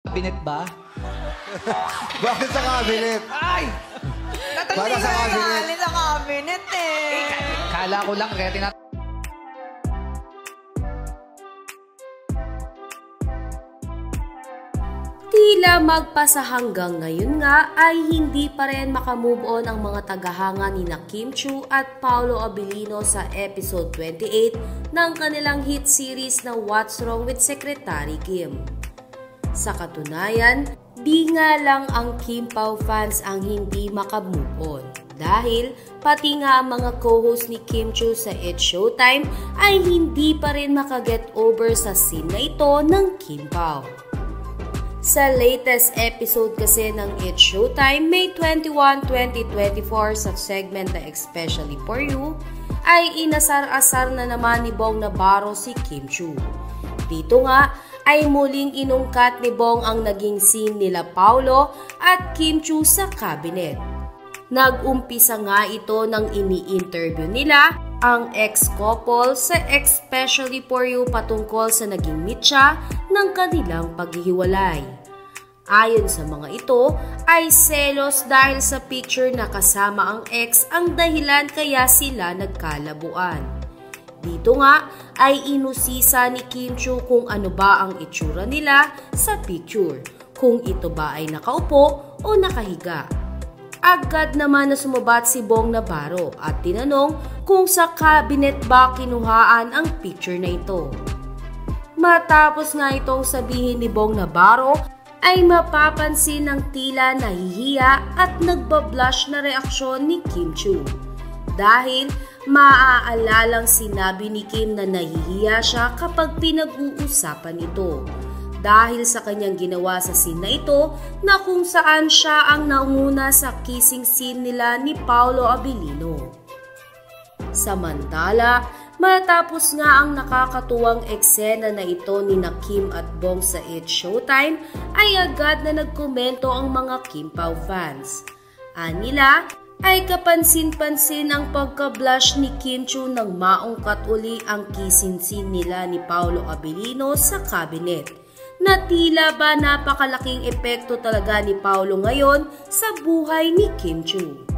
Cabinet ba? Bakit sa cabinet? Ay! Bakit sa cabinet? Galing sa cabinet eh. Kala ko lang kaya Tila magpasa hanggang ngayon nga ay hindi pa rin makamove on ang mga tagahanga ni Kim Chiu at Paolo Abilino sa episode 28 ng kanilang hit series na What's Wrong with Secretary Kim. Sa katunayan, di nga lang ang Kim Pao fans ang hindi makamove on dahil pati nga ang mga co-host ni Kim Chiu sa It's Showtime ay hindi pa rin makaget over sa scene na ito ng Kim Pao. Sa latest episode kasi ng It's Showtime, May 21, 2024 sa segment na Especially For You, ay inasar-asar na naman ni Bong Navarro si Kim Chiu. Dito nga ay muling inungkat ni Bong ang naging scene nila Paolo at Kim Chiu sa cabinet. Nag-umpisa nga ito nang ini-interview nila ang ex-couple sa Especially For You patungkol sa naging mitya ng kanilang paghihiwalay. Ayon sa mga ito, ay selos dahil sa picture na kasama ang ex ang dahilan kaya sila nagkalabuan. Dito nga ay inusisa ni Kim Chiu kung ano ba ang itsura nila sa picture, kung ito ba ay nakaupo o nakahiga. Agad naman na sumabat si Bong Navarro at tinanong kung sa cabinet ba kinuhaan ang picture na ito. Matapos nga itong sabihin ni Bong Navarro, ay mapapansin ng tila nahihiya at nagbablush na reaksyon ni Kim Chiu. Dahil maaalalang sinabi ni Kim na nahihiya siya kapag pinag-uusapan ito. Dahil sa kanyang ginawa sa scene na ito na kung saan siya ang nauna sa kissing scene nila ni Paolo Abilino. Samantala, matapos nga ang nakakatuwang eksena na ito ni Kim at Bong sa It's Showtime, ay agad na nagkomento ang mga Kim Pao fans. Anila ay kapansin-pansin ang pagka-blush ni Kim Chiu nang maungkat uli ang kissing scene nila ni Paolo Abilino sa cabinet. Na tila ba napakalaking epekto talaga ni Paolo ngayon sa buhay ni Kim Chiu.